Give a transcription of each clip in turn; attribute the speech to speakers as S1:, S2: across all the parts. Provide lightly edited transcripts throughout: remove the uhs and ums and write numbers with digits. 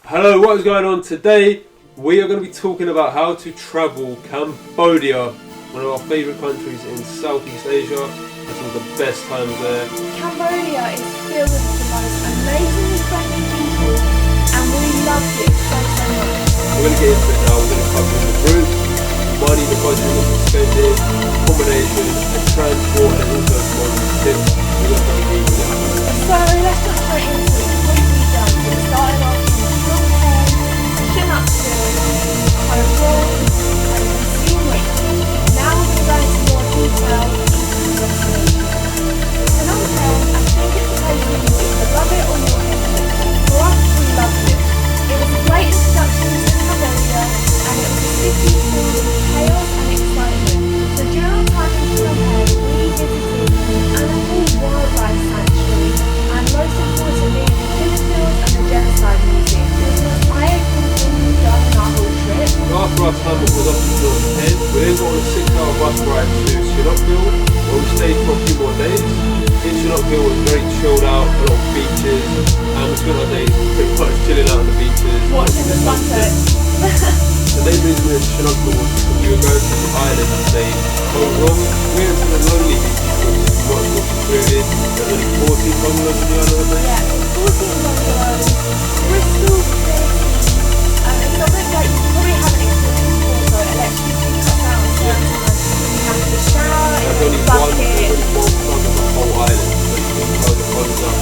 S1: Hello, what is going on today? We are going to be talking about how to travel Cambodia, one of our favourite countries in Southeast Asia, and some of the best times there.
S2: Cambodia is filled with the most amazingly friendly people, and we loved it so much.
S1: We're going to get into it now. We're going to cover the route, money, the budget, what we're spending, accommodation, and transport, and also some tips. We're going to be reading it.
S2: So let's jump straight into it. What have we done? We started off in short hair, chin up to overall, and scenery. Now we're going to go into more detail into the destination. Phnom Penh, I think it's a place where you either love it or you'll hate it. For us, we loved it. It was a great introduction to Cambodia, and it was a city filled with chaos and excitement. So during our time in Phnom Penh, we visited an animal wildlife sanctuary, and most importantly, the killing fields and the genocide museum. It was the most eye-opening thing we've done in our whole trip.
S1: After our time was up in Phnom Penh, we then got on a 6-hour bus ride to Sihanoukville, where we stayed for a few more days. In Sihanoukville was very chilled out, a lot of beaches, and we spent our days pretty much chilling out on the beaches.
S2: Watching the sunset.
S1: The main reason we went to Sihanoukville was because we were going to the island and staying so long. We went to the lonely beach because it was much more secluded. There's only 14 bungalows on the island, I think.
S2: Yeah, 14 bungalows, crystal clear sea, and something like you probably haven't experienced before, so electricity cuts out on certain times. You have to shower in
S1: There's
S2: a
S1: only
S2: bucket.
S1: one plug on the whole island, so you can plug the phones up.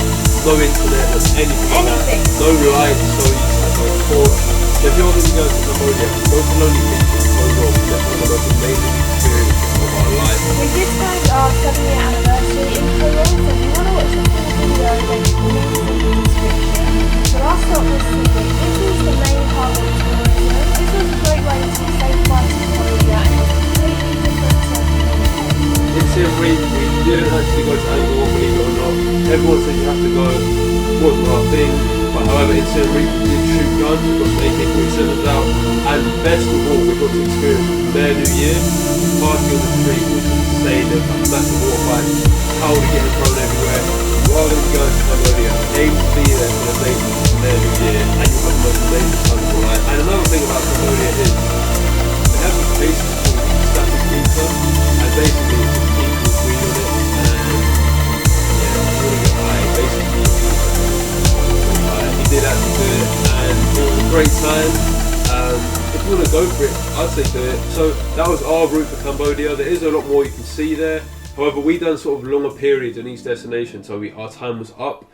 S1: No internet, no anything like that. No lights, so you just have to report. So if you're going to go to Combodia, go to lonely beaches, go wrong. That's one of the most amazing experiences of our life.
S2: We did spend our 7-year anniversary in Korea, so if you want to watch the full video, then you can link in the description. But our stop was Seaweed. This is the main part of tourism. This was a great way to say goodbye to Combodia, and it's completely different to
S1: In Siem Reap, we didn't actually go to Angkor, believe it or not. Everyone said you have to go. It wasn't our thing. But however, in Siem Reap, we did shoot guns, we got some AK-47s out, and best of all, we got to experience their New Year. Party on the street was insane. There was like massive water fights, powder getting thrown everywhere. You are going to be going to Combodia, aim to be there for the day of their New Year, and you'll have the most amazing time of your life. And another thing about Combodia is, they have these places called static pizza, and basically it's just eat with weed on it, and yeah, you want to get high, basically. He did actually do it, and it was a great time. If you want to go for it, I'd say do it. So that was our route for Cambodia. There is a lot more you can see there. However, we done sort of longer periods in each destination, so our time was up.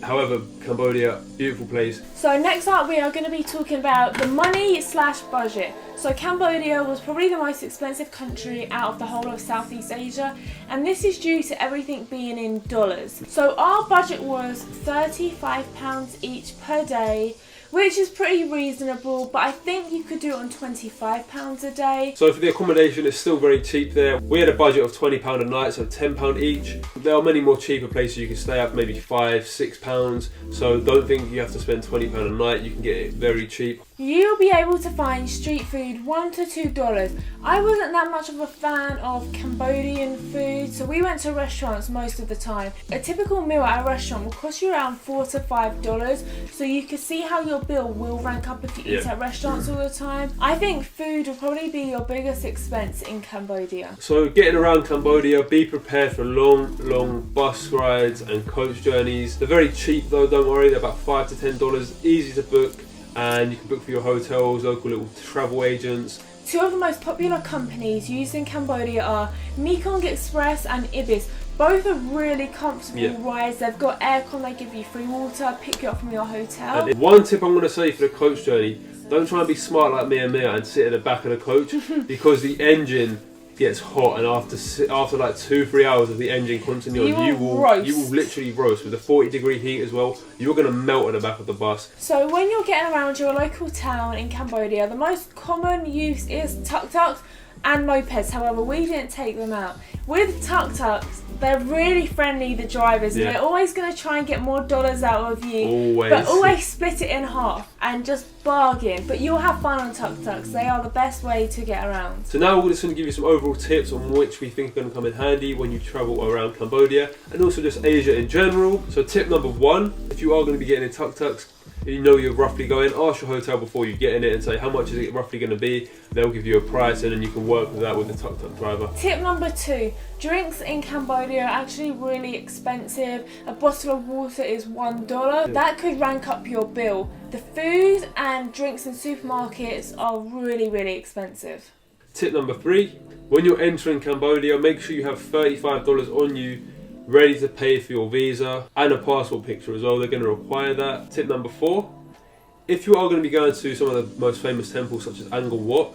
S1: However, Cambodia, beautiful place.
S2: So next up we are going to be talking about the money/budget. So Cambodia was probably the most expensive country out of the whole of Southeast Asia, and this is due to everything being in dollars. So our budget was £35 each per day, which is pretty reasonable, but I think you could do it on £25 a day.
S1: So for the accommodation, it's still very cheap there. We had a budget of £20 a night, so £10 each. There are many more cheaper places you can stay at, maybe £5, £6. So don't think you have to spend £20 a night. You can get it very cheap.
S2: You'll be able to find street food $1 to $2. I wasn't that much of a fan of Cambodian food, so we went to restaurants most of the time. A typical meal at a restaurant will cost you around $4 to $5, so you can see how your bill will rank up if you eat at restaurants all the time. I think food will probably be your biggest expense in Cambodia.
S1: So getting around Cambodia, be prepared for long bus rides and coach journeys. They're very cheap though, don't worry. They're about $5 to $10, easy to book. And you can book for your hotels, local little travel agents.
S2: Two of the most popular companies used in Cambodia are Mekong Express and Ibis. Both are really comfortable rides. They've got aircon, they give you free water, pick you up from your hotel.
S1: And one tip I'm going to say for the coach journey, don't try and be smart like me and Mia and sit in the back of the coach because the engine gets hot, and after like 2-3 hours of the engine constantly on, you will literally roast with a 40-degree heat as well. You're going to melt at the back of the bus.
S2: So when you're getting around your local town in Cambodia, the most common use is tuk-tuks and mopeds. However, we didn't take them out. With tuk-tuks, they're really friendly, the drivers, and they're always going to try and get more dollars out of you. But always split it in half and just bargain. But you'll have fun on tuk-tuks. They are the best way to get around.
S1: So now we're just going to give you some overall tips on which we think are going to come in handy when you travel around Cambodia and also just Asia in general. So tip number 1, if you are going to be getting in tuk-tuks, you know you're roughly going, ask your hotel before you get in it and say how much is it roughly going to be. They'll give you a price and then you can work with that with the tuk-tuk driver.
S2: Tip number 2, drinks in Cambodia are actually really expensive. A bottle of water is $1. That could rank up your bill. The food and drinks in supermarkets are really, really expensive.
S1: Tip number 3, when you're entering Cambodia, make sure you have $35 on you ready to pay for your visa and a passport picture as well. They're going to require that. Tip number 4, if you are going to be going to some of the most famous temples such as Angkor Wat,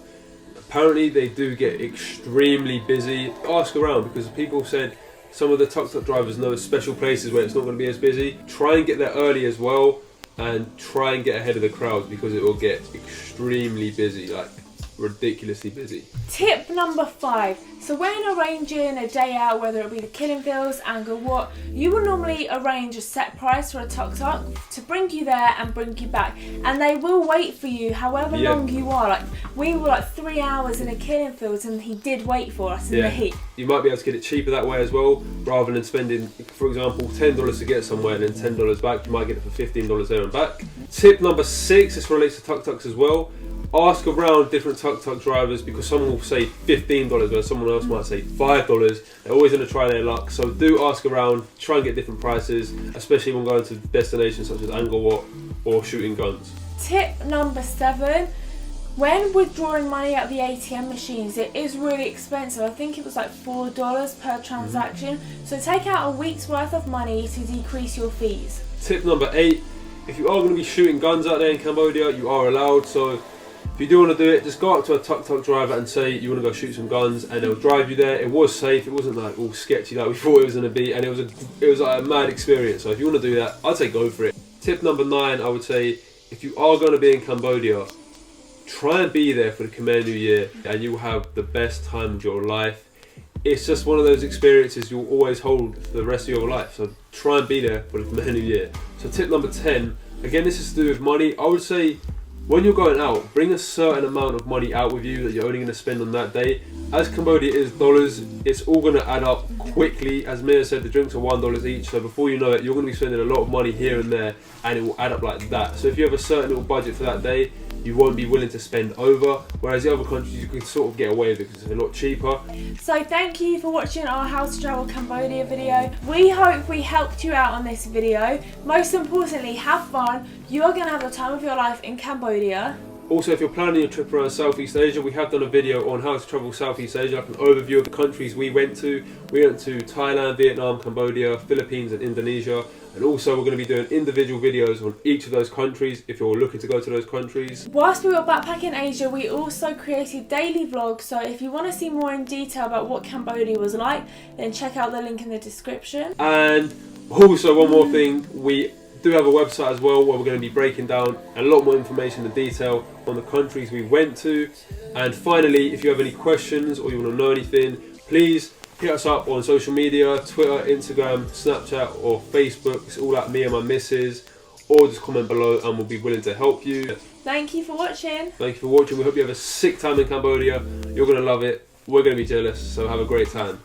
S1: apparently they do get extremely busy. Ask around, because people said some of the tuk-tuk drivers know special places where it's not going to be as busy. Try and get there early as well, and try and get ahead of the crowds because it will get extremely busy, like ridiculously busy.
S2: Tip number 5. So when arranging a day out, whether it be the Killing Fields, Angkor Wat, you will normally arrange a set price for a tuk-tuk to bring you there and bring you back. And they will wait for you however long you are. Like, we were like 3 hours in a Killing Fields and he did wait for us in the heat.
S1: You might be able to get it cheaper that way as well, rather than spending, for example, $10 to get somewhere and then $10 back. You might get it for $15 there and back. Tip number 6, this relates to tuk-tuks as well. Ask around different tuk-tuk drivers, because someone will say $15 whereas someone else might say $5. They're always going to try their luck, so do ask around, try and get different prices, especially when going to destinations such as Angkor Wat or shooting guns.
S2: Tip number 7, when withdrawing money out of the ATM machines, it is really expensive. I think it was like $4 per transaction, so take out a week's worth of money to decrease your fees.
S1: Tip number 8, if you are going to be shooting guns out there in Cambodia, you are allowed, so if you do want to do it, just go up to a tuk-tuk driver and say you want to go shoot some guns, and they'll drive you there. It was safe, it wasn't like all sketchy like we thought it was going to be, and it was like a mad experience. So if you want to do that, I'd say go for it. Tip number 9, I would say, if you are going to be in Cambodia, try and be there for the Khmer New Year and you will have the best time of your life. It's just one of those experiences you'll always hold for the rest of your life, so try and be there for the Khmer New Year. So tip number 10, again this is to do with money. I would say when you're going out, bring a certain amount of money out with you that you're only going to spend on that day. As Cambodia is dollars, it's all going to add up quickly. As Mia said, the drinks are $1 each, so before you know it, you're going to be spending a lot of money here and there, and it will add up like that. So if you have a certain little budget for that day, you won't be willing to spend over, whereas the other countries you can sort of get away with it because it's a lot cheaper.
S2: So thank you for watching our How to Travel Cambodia video. We hope we helped you out on this video. Most importantly, have fun. You are going to have the time of your life in Cambodia.
S1: Also, if you're planning a trip around Southeast Asia, we have done a video on how to travel Southeast Asia, like an overview of the countries we went to. We went to Thailand, Vietnam, Cambodia, Philippines and Indonesia. And also we're going to be doing individual videos on each of those countries if you're looking to go to those countries.
S2: Whilst we were backpacking Asia, we also created daily vlogs, so if you want to see more in detail about what Cambodia was like, then check out the link in the description.
S1: And also one more thing, we do have a website as well where we're going to be breaking down a lot more information and detail on the countries we went to. And finally, if you have any questions or you want to know anything, please hit us up on social media, Twitter, Instagram, Snapchat or Facebook. It's all at me and my missus, or just comment below and we'll be willing to help you.
S2: Thank you for watching.
S1: Thank you for watching. We hope you have a sick time in Cambodia. You're going to love it. We're going to be jealous, so have a great time.